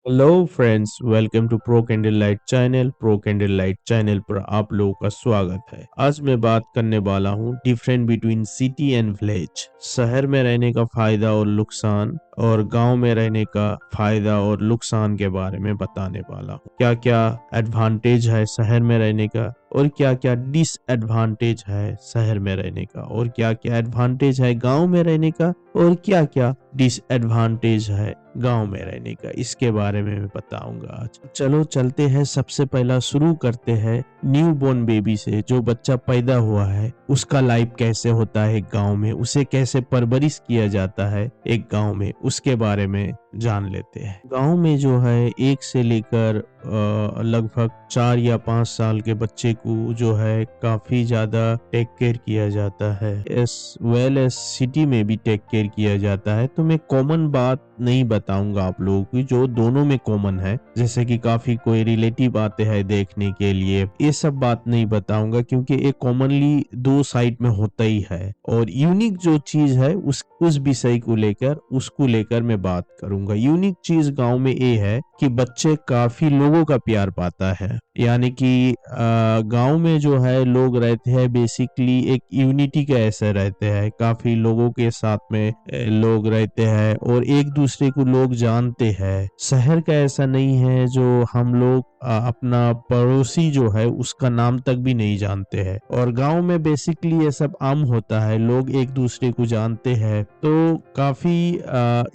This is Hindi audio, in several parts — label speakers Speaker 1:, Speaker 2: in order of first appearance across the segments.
Speaker 1: Hello friends, welcome to pro candle light channel. Pro candle light channel पर आप लोगों का स्वागत है। आज मैं बात करने वाला हूँ different between city and village. शहर में रहने का फायदा और नुकसान और गांव में रहने का फायदा और नुकसान के बारे में बताने वाला हूँ। क्या क्या एडवांटेज है शहर में रहने का और क्या क्या डिसएडवांटेज है शहर में रहने का, और क्या क्या एडवांटेज है गांव में रहने का और क्या क्या डिसएडवांटेज है गांव में रहने का, इसके बारे में मैं बताऊंगा आज। चलो चलते हैं, सबसे पहला शुरू करते हैं न्यू बोर्न बेबी से। जो बच्चा पैदा हुआ है उसका लाइफ कैसे होता है गांव में, उसे कैसे परवरिश किया जाता है एक गांव में, उसके बारे में जान लेते हैं। गांव में जो है 1 से लेकर लगभग 4 या 5 साल के बच्चे को जो है काफी ज्यादा टेक केयर किया जाता है, एस वेल एज सिटी में भी टेक केयर किया जाता है। तो मैं कॉमन बात नहीं बताऊंगा आप लोगों की, जो दोनों में कॉमन है, जैसे कि काफी कोई रिलेटिव आते हैं देखने के लिए, ये सब बात नहीं बताऊंगा क्योंकि ये कॉमनली 2 साइड में होता ही है। और यूनिक जो चीज है उस विषय को लेकर उसको लेकर मैं बात करूंगा। यूनिक चीज गांव में ये है कि बच्चे काफी लोगों का प्यार पाता है, यानी कि गांव में जो है लोग रहते हैं बेसिकली एक यूनिटी के ऐसे रहते हैं, काफी लोगों के साथ में लोग रहते हैं और एक दूसरे को लोग जानते हैं। शहर का ऐसा नहीं है, जो हम लोग अपना पड़ोसी जो है उसका नाम तक भी नहीं जानते हैं। और गांव में बेसिकली ये सब आम होता है, लोग एक दूसरे को जानते हैं। तो काफी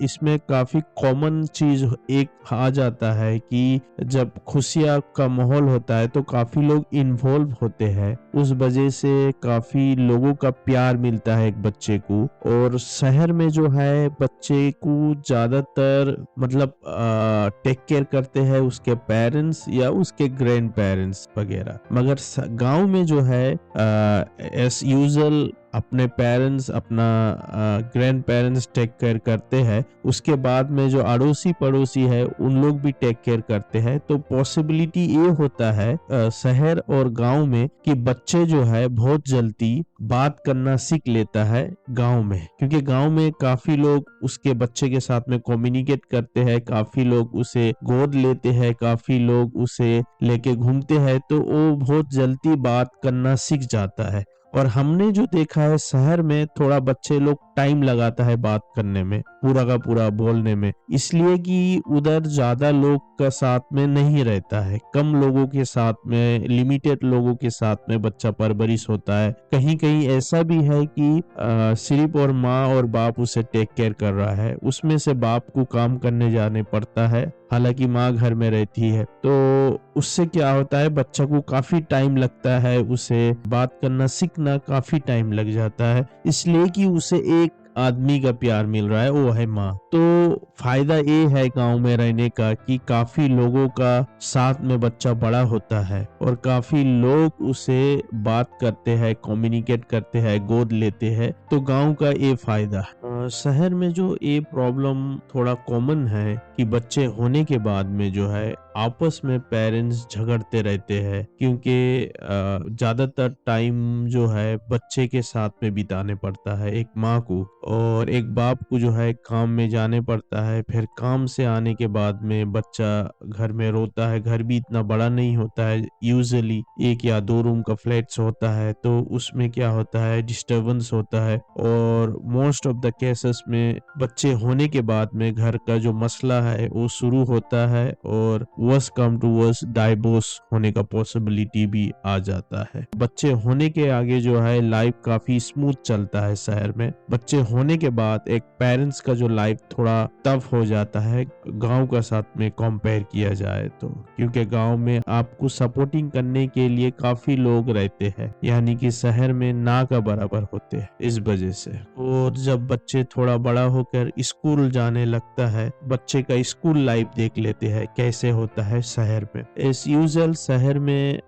Speaker 1: इसमें काफी कॉमन चीज एक आ जाता है कि जब खुशियां का माहौल होता है तो काफी लोग इन्वॉल्व होते हैं, उस वजह से काफी लोगों का प्यार मिलता है एक बच्चे को। और शहर में जो है बच्चे को ज्यादातर मतलब टेक केयर करते हैं उसके पेरेंट्स या उसके ग्रैंड पेरेंट्स वगैरह, मगर गांव में जो है एस यूजुअल अपने पेरेंट्स अपना ग्रैंड पेरेंट्स टेक केयर करते हैं, उसके बाद में जो अड़ोसी पड़ोसी है उन लोग भी टेक केयर करते हैं। तो पॉसिबिलिटी ये होता है शहर और गांव में कि बच्चे जो है बहुत जल्दी बात करना सीख लेता है गांव में, क्योंकि गांव में काफी लोग उसके बच्चे के साथ में कम्युनिकेट करते हैं, काफी लोग उसे गोद लेते हैं, काफी लोग उसे लेके घूमते हैं, तो वो बहुत जल्दी बात करना सीख जाता है। और हमने जो देखा है शहर में थोड़ा बच्चे लोग टाइम लगाता है बात करने में, पूरा का पूरा बोलने में, इसलिए कि उधर ज्यादा लोग का साथ में नहीं रहता है, कम लोगों के साथ में, लिमिटेड लोगों के साथ में बच्चा परवरिश होता है। कहीं कहीं ऐसा भी है कि सिर्फ और माँ और बाप उसे टेक केयर कर रहा है, उसमें से बाप को काम करने जाने पड़ता है, हालांकि माँ घर में रहती है। तो उससे क्या होता है, बच्चा को काफी टाइम लगता है, उसे बात करना सीखना काफी टाइम लग जाता है, इसलिए कि उसे एक आदमी का प्यार मिल रहा है, वो है माँ। तो फायदा ये है गांव में रहने का कि काफी लोगों का साथ में बच्चा बड़ा होता है और काफी लोग उसे बात करते हैं, कम्युनिकेट करते हैं, गोद लेते हैं। तो गांव का ये फायदा है। शहर में जो ये प्रॉब्लम थोड़ा कॉमन है कि बच्चे होने के बाद में जो है आपस में पेरेंट्स झगड़ते रहते हैं, क्योंकि ज्यादातर टाइम जो है बच्चे के साथ में बिताने पड़ता है एक माँ को, और एक बाप को जो है काम में जाने पड़ता है। फिर काम से आने के बाद में बच्चा घर में रोता है, घर भी इतना बड़ा नहीं होता है, यूजुअली 1 या 2 रूम का फ्लैट्स होता है, तो उसमें क्या होता है डिस्टरबेंस होता है। और मोस्ट ऑफ द केसेस में बच्चे होने के बाद में घर का जो मसला है वो शुरू होता है, और worse come to worse divorce होने का पॉसिबिलिटी भी आ जाता है। बच्चे होने के आगे जो है लाइफ काफी स्मूथ चलता है शहर में, बच्चे होने के बाद एक पेरेंट्स का जो लाइफ थोड़ा टफ हो जाता है गांव का साथ में कंपेयर किया जाए तो, क्योंकि गांव में आपको सपोर्टिंग करने के लिए काफी लोग रहते हैं, यानी कि शहर में ना का बराबर होते हैं इस वजह से। और जब बच्चे थोड़ा बड़ा होकर स्कूल जाने लगता है, बच्चे का स्कूल लाइफ देख लेते हैं कैसे होता होता है शहर में। एज यूजुअल शहर में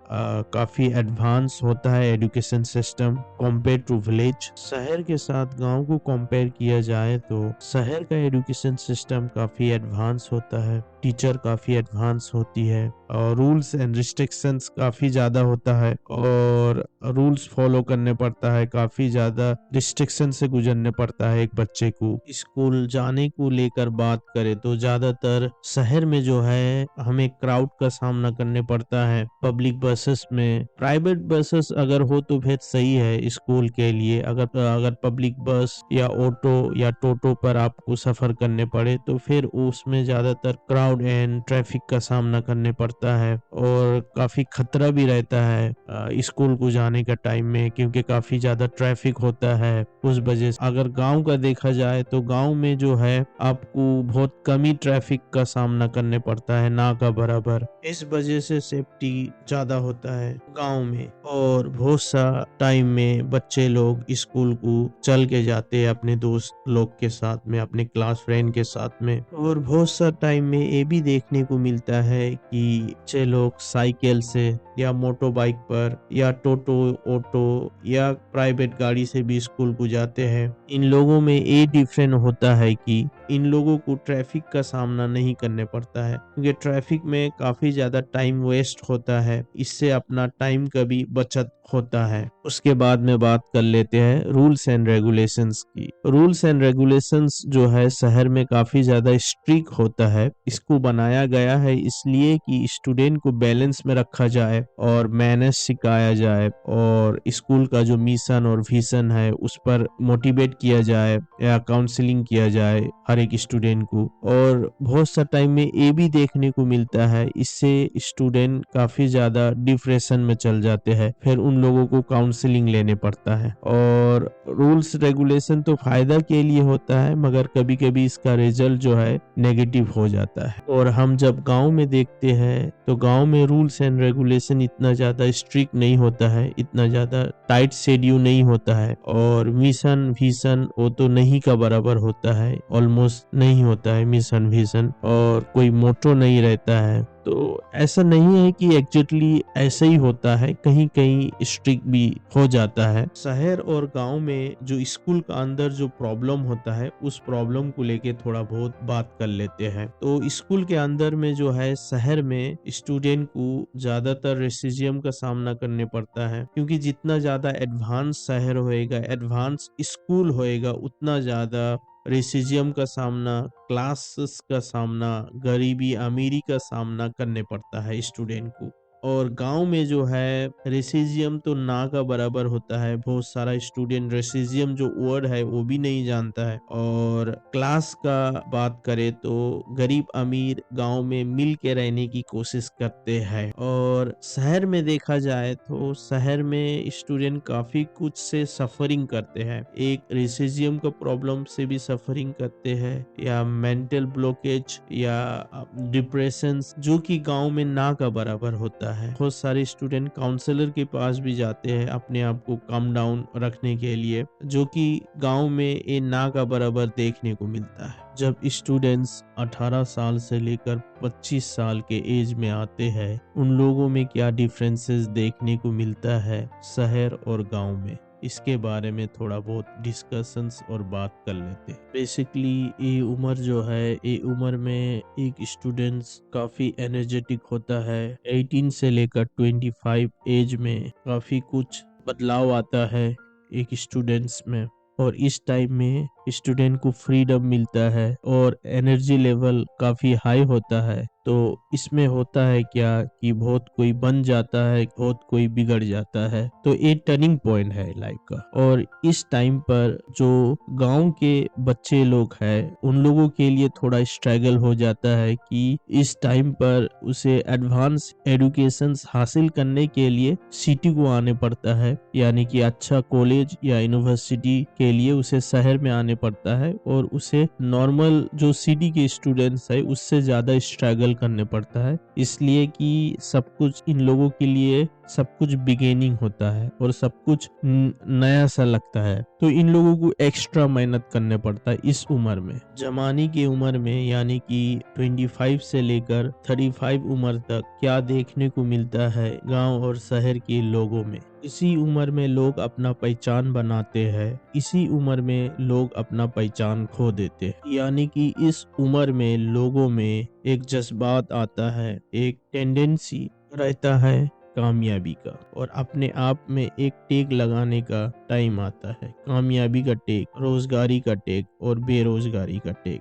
Speaker 1: काफी एडवांस होता है education system compare to village. शहर के साथ गांव को कंपेयर किया जाए तो शहर का एजुकेशन सिस्टम काफी एडवांस होता है, टीचर काफी एडवांस होती है और रूल्स एंड रिस्ट्रिक्शंस काफी ज्यादा होता है और रूल्स फॉलो करने पड़ता है, काफी ज्यादा रिस्ट्रिक्शन से गुजरने पड़ता है एक बच्चे को। स्कूल जाने को लेकर बात करें तो ज्यादातर शहर में जो है हमें क्राउड का सामना करने पड़ता है पब्लिक बसेस में। प्राइवेट बसेस अगर हो तो फिर सही है स्कूल के लिए, अगर पब्लिक बस या ऑटो या टोटो पर आपको सफर करने पड़े तो फिर उसमें ज्यादातर क्राउड एंड ट्रैफिक का सामना करने पड़ता है और काफी खतरा भी रहता है स्कूल को जाने का टाइम में, क्योंकि काफी ज्यादा ट्रैफिक होता है उस वजह से। अगर गांव का देखा जाए तो गांव में जो है आपको बहुत कम ही ट्रैफिक का सामना करने पड़ता है, ना का बराबर। इस वजह से सेफ्टी ज्यादा होता है गांव में और बहुत सा टाइम में बच्चे लोग स्कूल को चल के जाते हैं अपने दोस्त लोग के साथ में, अपने क्लास फ्रेंड के साथ में। और बहुत सा टाइम में ये भी देखने को मिलता है कि बच्चे लोग साइकिल से या मोटर बाइक पर या टोटो ऑटो या प्राइवेट गाड़ी से भी स्कूल को जाते हैं। इन लोगों में ये डिफरेंस होता है कि इन लोगों को ट्रैफिक का सामना नहीं करने पड़ता है, क्योंकि ट्रैफिक में काफी ज्यादा टाइम वेस्ट होता है, इससे अपना टाइम का भी बचत होता है। उसके बाद में बात कर लेते हैं रूल्स एंड रेगुलेशंस की। रूल्स एंड रेगुलेशंस जो है शहर में काफी ज्यादा स्ट्रिक्ट होता है। इसको बनाया गया है इसलिए कि स्टूडेंट को बैलेंस में रखा जाए और मैनर्स सिखाया जाए और स्कूल का जो मिशन और विजन है उस पर मोटिवेट किया जाए या काउंसलिंग किया जाए हर एक स्टूडेंट को। और बहुत सा टाइम में ये भी देखने को मिलता है इससे स्टूडेंट काफी ज्यादा डिप्रेशन में चल जाते हैं, फिर उन लोगों को काउंसलिंग लेने पड़ता है। और रूल्स रेगुलेशन तो फायदा के लिए होता है मगर कभी कभी इसका रिजल्ट जो है नेगेटिव हो जाता है। और हम जब गांव में देखते हैं तो गांव में रूल्स एंड रेगुलेशन इतना ज्यादा स्ट्रिक्ट नहीं होता है, इतना ज्यादा टाइट शेड्यूल नहीं होता है और मिशन विजन वो तो नहीं का बराबर होता है, ऑलमोस्ट नहीं होता है मिशन विजन, और कोई मोटो नहीं रहता है। तो ऐसा नहीं है कि एग्जैक्टली ऐसा ही होता है, कहीं कहीं स्ट्रिक्ट भी हो जाता है। शहर और गांव में जो स्कूल का अंदर जो प्रॉब्लम होता है उस प्रॉब्लम को लेके थोड़ा बहुत बात कर लेते हैं। तो स्कूल के अंदर में जो है शहर में स्टूडेंट को ज्यादातर रेसिज्म का सामना करने पड़ता है, क्योंकि जितना ज्यादा एडवांस शहर होएगा, एडवांस स्कूल होएगा, उतना ज्यादा रेसिज्म का सामना, क्लासेस का सामना, गरीबी अमीरी का सामना करने पड़ता है स्टूडेंट को। और गांव में जो है रेसिज्म तो ना का बराबर होता है, बहुत सारा स्टूडेंट रेसिज्म जो वर्ड है वो भी नहीं जानता है। और क्लास का बात करें तो गरीब अमीर गांव में मिल के रहने की कोशिश करते हैं। और शहर में देखा जाए तो शहर में स्टूडेंट काफी कुछ से सफरिंग करते हैं, एक रेसिज्म का प्रॉब्लम से भी सफरिंग करते हैं या मेंटल ब्लॉकेज या डिप्रेशन, जो कि गांव में ना का बराबर होता है। बहुत सारे स्टूडेंट काउंसलर के पास भी जाते हैं अपने आप को काम डाउन रखने के लिए, जो कि गांव में ये ना का बराबर देखने को मिलता है। जब स्टूडेंट्स 18 साल से लेकर 25 साल के एज में आते हैं, उन लोगों में क्या डिफरेंसेस देखने को मिलता है शहर और गांव में, इसके बारे में थोड़ा बहुत डिस्कशंस और बात कर लेते हैं। बेसिकली ये उम्र जो है, ये उम्र में एक स्टूडेंट्स काफी एनर्जेटिक होता है। 18 से लेकर 25 एज में काफी कुछ बदलाव आता है एक स्टूडेंट्स में, और इस टाइम में स्टूडेंट को फ्रीडम मिलता है और एनर्जी लेवल काफी हाई होता है। तो इसमें होता है क्या कि बहुत कोई बन जाता है, बहुत कोई बिगड़ जाता है। तो ये टर्निंग पॉइंट है लाइफ का। और इस टाइम पर जो गांव के बच्चे लोग हैं उन लोगों के लिए थोड़ा स्ट्रगल हो जाता है कि इस टाइम पर उसे एडवांस एजुकेशन हासिल करने के लिए सिटी को आने पड़ता है, यानी कि अच्छा कॉलेज या यूनिवर्सिटी के लिए उसे शहर में आने पड़ता है और उसे नॉर्मल जो सिटी के स्टूडेंट्स है उससे ज्यादा स्ट्रगल करने पड़ता है, इसलिए कि सब कुछ इन लोगों के लिए सब कुछ बिगेनिंग होता है और सब कुछ नया सा लगता है, तो इन लोगों को एक्स्ट्रा मेहनत करने पड़ता है इस उम्र में। जवानी की उम्र में यानी कि 25 से लेकर 35 उम्र तक क्या देखने को मिलता है गांव और शहर के लोगों में। इसी उम्र में लोग अपना पहचान बनाते हैं, इसी उम्र में लोग अपना पहचान खो देते हैं। यानी कि इस उम्र में लोगों में एक जज्बात आता है, एक टेंडेंसी रहता है कामयाबी का, और अपने आप में एक टेक लगाने का टाइम आता है। कामयाबी का टेक, रोजगारी का टेक और बेरोजगारी का टेक।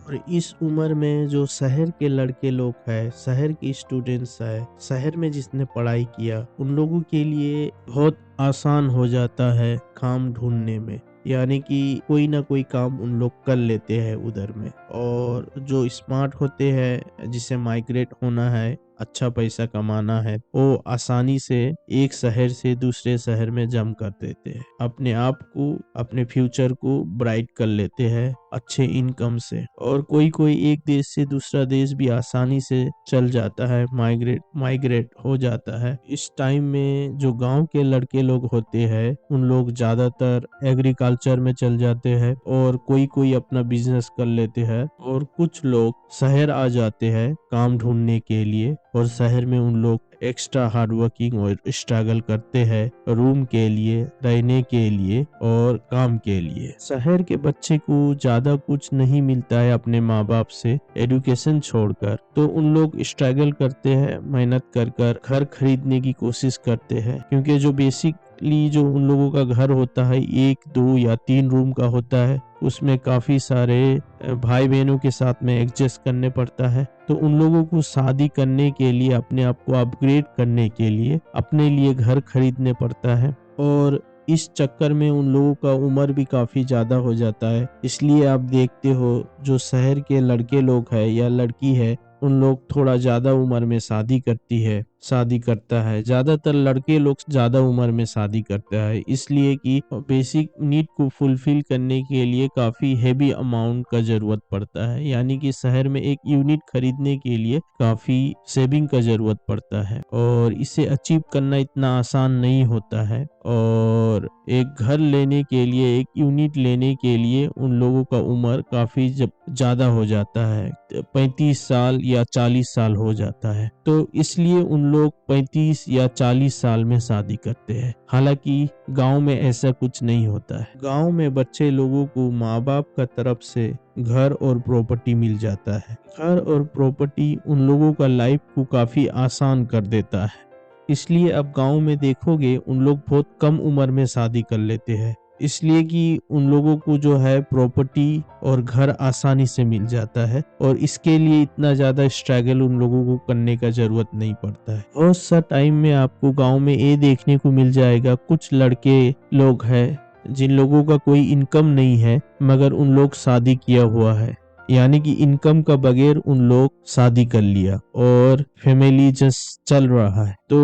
Speaker 1: और इस उम्र में जो शहर के लड़के लोग हैं, शहर के स्टूडेंट्स हैं, शहर में जिसने पढ़ाई किया, उन लोगों के लिए बहुत आसान हो जाता है काम ढूंढने में। यानी कि कोई ना कोई काम उन लोग कर लेते हैं उधर में। और जो स्मार्ट होते हैं, जिसे माइग्रेट होना है, अच्छा पैसा कमाना है, वो आसानी से एक शहर से दूसरे शहर में जम कर देते हैं, अपने आप को, अपने फ्यूचर को ब्राइट कर लेते हैं अच्छे इनकम से। और कोई कोई एक देश से दूसरा देश भी आसानी से चल जाता है, माइग्रेट हो जाता है। इस टाइम में जो गांव के लड़के लोग होते हैं, उन लोग ज्यादातर एग्रीकल्चर में चल जाते हैं और कोई कोई अपना बिजनेस कर लेते हैं, और कुछ लोग शहर आ जाते हैं काम ढूंढने के लिए, और शहर में उन लोग एक्स्ट्रा हार्ड वर्किंग और स्ट्रगल करते हैं रूम के लिए, रहने के लिए और काम के लिए। शहर के बच्चे को ज्यादा कुछ नहीं मिलता है अपने माँ बाप से एजुकेशन छोड़कर, तो उन लोग स्ट्रगल करते हैं, मेहनत कर कर घर खरीदने की कोशिश करते हैं, क्योंकि जो बेसिकली जो उन लोगों का घर होता है 1, 2 या 3 रूम का होता है, उसमें काफी सारे भाई बहनों के साथ में एडजस्ट करने पड़ता है। तो उन लोगों को शादी करने के लिए, अपने आप को अपग्रेड करने के लिए अपने लिए घर खरीदने पड़ता है, और इस चक्कर में उन लोगों का उम्र भी काफी ज्यादा हो जाता है। इसलिए आप देखते हो जो शहर के लड़के लोग हैं या लड़की है, उन लोग थोड़ा ज्यादा उम्र में शादी करता है। ज्यादातर लड़के लोग ज्यादा उम्र में शादी करता है, इसलिए कि बेसिक नीड को फुलफिल करने के लिए काफी हेवी अमाउंट का जरूरत पड़ता है। यानी कि शहर में एक यूनिट खरीदने के लिए काफी सेविंग का जरूरत पड़ता है, और इसे अचीव करना इतना आसान नहीं होता है। और एक घर लेने के लिए, एक यूनिट लेने के लिए उन लोगों का उम्र काफी ज्यादा हो जाता है, 35 साल या 40 साल हो जाता है। तो इसलिए उन लोग 35 या 40 साल में शादी करते हैं। हालांकि गांव में ऐसा कुछ नहीं होता है। गांव में बच्चे लोगों को माँ बाप का तरफ से घर और प्रॉपर्टी मिल जाता है। घर और प्रॉपर्टी उन लोगों का लाइफ को काफी आसान कर देता है। इसलिए अब गांव में देखोगे उन लोग बहुत कम उम्र में शादी कर लेते हैं, इसलिए कि उन लोगों को जो है प्रॉपर्टी और घर आसानी से मिल जाता है, और इसके लिए इतना ज्यादा स्ट्रगल उन लोगों को करने का जरूरत नहीं पड़ता है। बहुत सा टाइम में आपको गांव में ये देखने को मिल जाएगा, कुछ लड़के लोग हैं जिन लोगों का कोई इनकम नहीं है, मगर उन लोग शादी किया हुआ है। यानी कि इनकम का बगैर उन लोग शादी कर लिया और फैमिली जस्ट चल रहा है। तो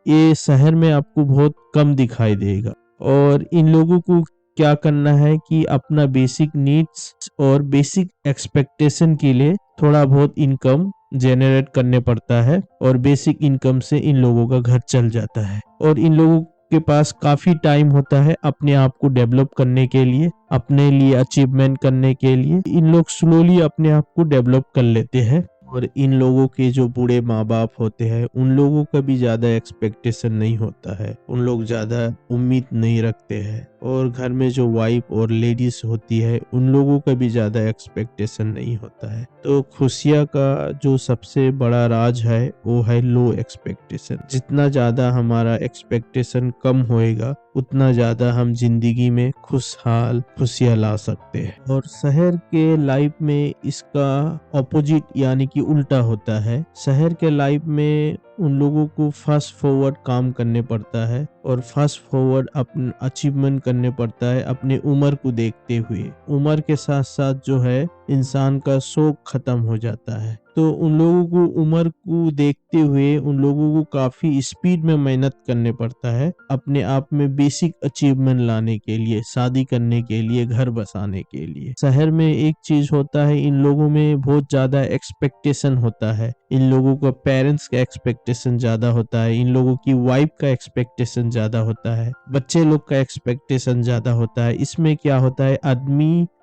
Speaker 1: ये शहर में आपको बहुत कम दिखाई देगा। और इन लोगों को क्या करना है कि अपना बेसिक नीड्स और बेसिक एक्सपेक्टेशन के लिए थोड़ा बहुत इनकम जनरेट करने पड़ता है, और बेसिक इनकम से इन लोगों का घर चल जाता है। और इन लोगों के पास काफी टाइम होता है अपने आप को डेवलप करने के लिए, अपने लिए अचीवमेंट करने के लिए। इन लोग स्लोली अपने आप को डेवलप कर लेते हैं। और इन लोगों के जो बूढ़े माँ बाप होते हैं, उन लोगों का भी ज्यादा एक्सपेक्टेशन नहीं होता है, उन लोग ज्यादा उम्मीद नहीं रखते हैं। और घर में जो वाइफ और लेडीज होती है, उन लोगों का भी ज्यादा एक्सपेक्टेशन नहीं होता है। तो खुशियाँ का जो सबसे बड़ा राज है वो है लो एक्सपेक्टेशन। जितना ज्यादा हमारा एक्सपेक्टेशन कम होएगा, उतना ज्यादा हम जिंदगी में खुशियाँ ला सकते हैं। और शहर के लाइफ में इसका ऑपोजिट यानी कि उल्टा होता है। शहर के लाइफ में उन लोगों को फास्ट फॉरवर्ड काम करने पड़ता है, और फास्ट फॉरवर्ड अपना अचीवमेंट करने पड़ता है अपने उम्र को देखते हुए। उम्र के साथ साथ जो है इंसान का शौक खत्म हो जाता है। तो उन लोगों को उम्र को देखते हुए उन लोगों को काफी स्पीड में मेहनत करने पड़ता है अपने आप में बेसिक अचीवमेंट लाने के लिए, शादी करने के लिए, घर बसाने के लिए। शहर में एक चीज होता है, इन लोगों में बहुत ज्यादा एक्सपेक्टेशन होता है, इन लोगों का पेरेंट्स का एक्सपेक्टेशन ज्यादा होता है, इन लोगों की वाइफ का एक्सपेक्टेशन ज्यादा होता है, बच्चे लोग का एक्सपेक्टेशन ज्यादा होता है। इसमें क्या होता है,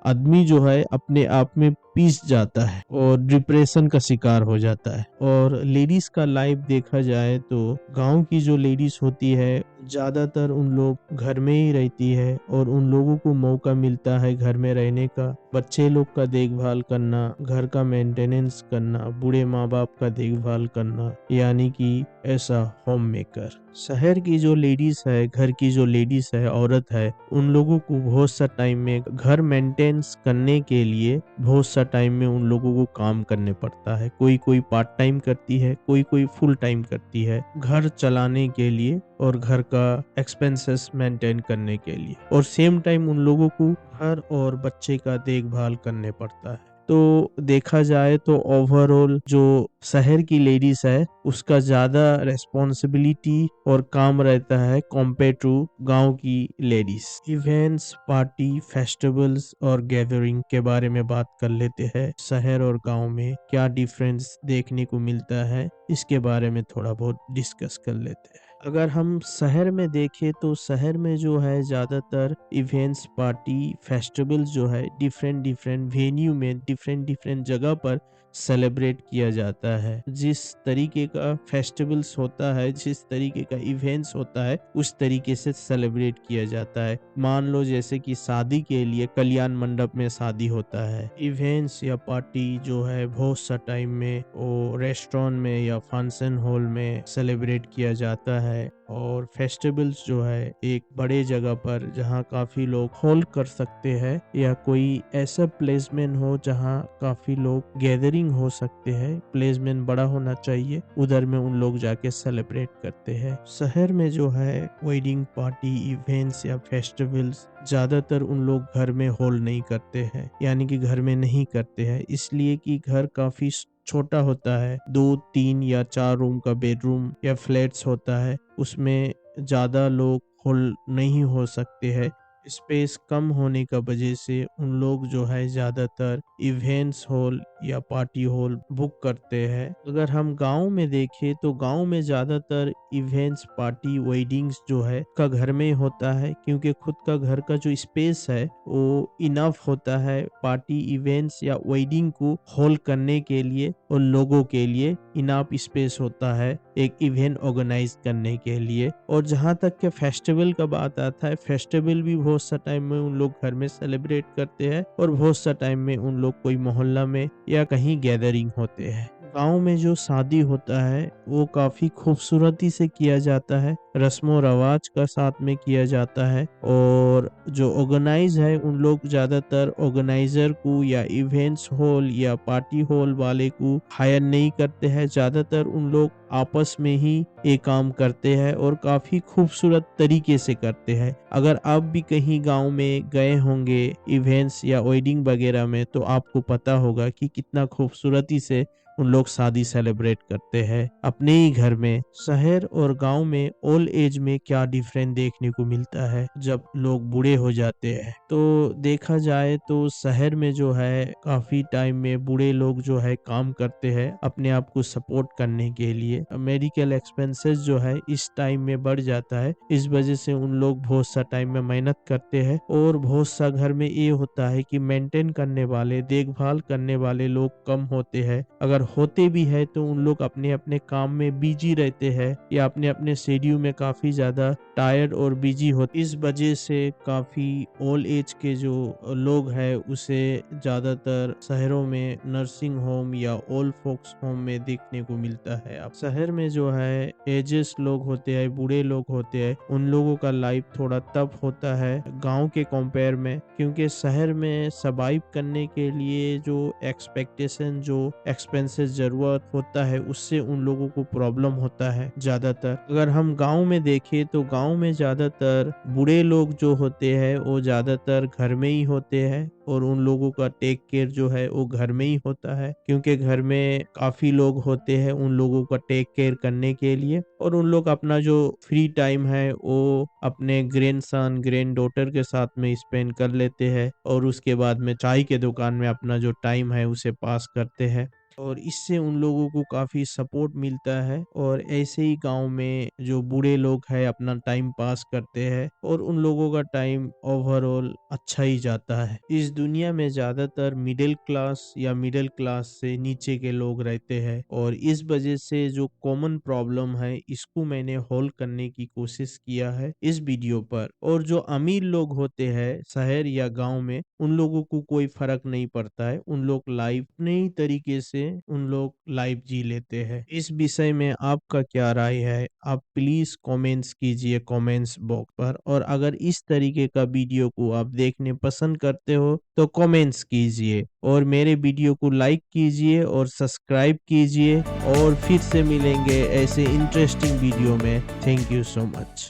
Speaker 1: आदमी जो है अपने आप में पीस जाता है और डिप्रेशन का शिकार हो जाता है। और लेडीज का लाइफ देखा जाए तो गांव की जो लेडीज होती है ज्यादातर उन लोग घर में ही रहती है और उन लोगों को मौका मिलता है घर में रहने का, बच्चे लोग का देखभाल करना, घर का मेंटेनेंस करना, बूढ़े माँ बाप का देखभाल करना, यानी कि ऐसा होम मेकर। शहर की जो लेडीज है, घर की जो लेडीज है, औरत है, उन लोगों को बहुत सा टाइम में घर मेंटेन्स करने के लिए बहुत सा टाइम में उन लोगों को काम करने पड़ता है। कोई पार्ट टाइम करती है, कोई फुल टाइम करती है, घर चलाने के लिए और घर का एक्सपेंसेस मेंटेन करने के लिए, और सेम टाइम उन लोगों को घर और बच्चे का देखभाल करने पड़ता है। तो देखा जाए तो ओवरऑल जो शहर की लेडीज है उसका ज्यादा रेस्पॉन्सिबिलिटी और काम रहता है कंपेयर टू गांव की लेडीज। इवेंट्स, पार्टी, फेस्टिवल्स और गैदरिंग के बारे में बात कर लेते हैं। शहर और गांव में क्या डिफरेंस देखने को मिलता है, इसके बारे में थोड़ा बहुत डिस्कस कर लेते हैं। अगर हम शहर में देखें तो शहर में जो है ज्यादातर इवेंट्स, पार्टी, फेस्टिवल्स जो है डिफरेंट वेन्यू में डिफरेंट जगह पर सेलिब्रेट किया जाता है। जिस तरीके का फेस्टिवल्स होता है, जिस तरीके का इवेंट्स होता है, उस तरीके से सेलिब्रेट किया जाता है। मान लो जैसे कि शादी के लिए कल्याण मंडप में शादी होता है, इवेंट्स या पार्टी जो है बहुत सा टाइम में वो रेस्टोरेंट में या फंक्शन हॉल में सेलिब्रेट किया जाता है। और फेस्टिवल्स जो है एक बड़े जगह पर जहाँ काफी लोग होल्ड कर सकते हैं, या कोई ऐसा प्लेसमेंट हो जहाँ काफी लोग गैदरिंग हो सकते हैं, प्लेसमेंट बड़ा होना चाहिए, उधर में उन लोग जाके सेलिब्रेट करते हैं। शहर में जो है वेडिंग पार्टी, इवेंट्स या फेस्टिवल्स ज्यादातर उन लोग घर में होल्ड नहीं करते हैं, यानी कि घर में नहीं करते हैं, इसलिए कि घर काफी छोटा होता है, 2, 3 या 4 रूम का बेडरूम या फ्लैट्स होता है, उसमें ज्यादा लोग होल्ड नहीं हो सकते हैं। स्पेस कम होने का वजह से उन लोग जो है ज्यादातर इवेंट्स हॉल या पार्टी हॉल बुक करते हैं। अगर हम गांव में देखें तो गांव में ज्यादातर इवेंट्स, पार्टी, वेडिंग्स जो है का घर में होता है, क्योंकि खुद का घर का जो स्पेस है वो इनफ होता है पार्टी, इवेंट्स या वेडिंग को होल्ड करने के लिए, और लोगों के लिए इनफ स्पेस होता है एक इवेंट ऑर्गेनाइज करने के लिए। और जहाँ तक के फेस्टिवल का बात आता है, फेस्टिवल भी बहुत सा टाइम में उन लोग घर में सेलिब्रेट करते हैं, और बहुत सा टाइम में उन लोग कोई मोहल्ला में या कहीं गैदरिंग होते हैं। गांव में जो शादी होता है वो काफी खूबसूरती से किया जाता है, रस्मों रवाज का साथ में किया जाता है, और जो ऑर्गेनाइज है उन लोग ज्यादातर ऑर्गेनाइजर को या इवेंट्स हॉल या पार्टी हॉल वाले को हायर नहीं करते हैं, ज्यादातर उन लोग आपस में ही ये काम करते हैं और काफी खूबसूरत तरीके से करते हैं। अगर आप भी कहीं गांव में गए होंगे इवेंट्स या वेडिंग वगैरह में, तो आपको पता होगा कि कितना खूबसूरती से उन लोग शादी सेलिब्रेट करते हैं अपने ही घर में। शहर और गांव में ओल्ड एज में क्या डिफरेंस देखने को मिलता है जब लोग बूढ़े हो जाते हैं, तो देखा जाए तो शहर में जो है काफी टाइम में बूढ़े लोग जो है काम करते हैं अपने आप को सपोर्ट करने के लिए। मेडिकल एक्सपेंसेस जो है इस टाइम में बढ़ जाता है, इस वजह से उन लोग बहुत सा टाइम में मेहनत करते हैं। और बहुत सा घर में ये होता है कि मेंटेन करने वाले, देखभाल करने वाले लोग कम होते हैं, अगर होते भी है तो उन लोग अपने अपने काम में बिजी रहते हैं या अपने अपने शेड्यूल में काफी ज्यादा टायर्ड और बिजी होते। इस वजह से काफी ओल्ड एज के जो लोग हैं उसे ज्यादातर शहरों में नर्सिंग होम या ओल्ड फोक्स होम में देखने को मिलता है। अब शहर में जो है एजेस लोग होते हैं, बूढ़े लोग होते हैं, उन लोगों का लाइफ थोड़ा टफ होता है गांव के कंपेयर में, क्योंकि शहर में सर्वाइव करने के लिए जो एक्सपेक्टेशन, जो एक्सपेंस फाइनेंशियल ज़रूरत होता है उससे उन लोगों को प्रॉब्लम होता है ज़्यादातर। अगर हम गाँव में देखें तो गाँव में ज़्यादातर बूढ़े लोग जो होते हैं वो ज़्यादातर घर में ही होते हैं और उन लोगों का टेक केयर जो है वो घर में ही होता है, क्योंकि घर में काफ़ी लोग होते हैं उन लोगों का टेक केयर करने के लिए और उन लोग अपना जो फ्री टाइम है वो अपने ग्रैंडसन, ग्रैंडडॉटर के साथ में स्पेंड कर लेते हैं और उसके बाद में चाय के दुकान में अपना जो टाइम है उसे पास करते हैं और इससे उन लोगों को काफ़ी सपोर्ट मिलता है और ऐसे ही गाँव में जो बूढ़े लोग हैं अपना टाइम पास करते हैं और उन लोगों का टाइम ओवरऑल अच्छा ही जाता है। इस दुनिया में ज़्यादातर मिडिल क्लास या मिडिल क्लास से नीचे के लोग रहते हैं और इस वजह से जो कॉमन प्रॉब्लम है इसको मैंने हॉल करने की कोशिश किया है इस वीडियो पर। और जो अमीर लोग होते हैं शहर या गाँव में उन लोगों को कोई फर्क नहीं पड़ता है, उन लोग लाइफ नई तरीके से उन लोग लाइफ जी लेते हैं। इस विषय में आपका क्या राय है? आप प्लीज कमेंट्स कीजिए कमेंट्स बॉक्स पर और अगर इस तरीके का वीडियो को आप देखने पसंद करते हो तो कमेंट्स कीजिए और मेरे वीडियो को लाइक कीजिए और सब्सक्राइब कीजिए और फिर से मिलेंगे ऐसे इंटरेस्टिंग वीडियो में। Thank you so much.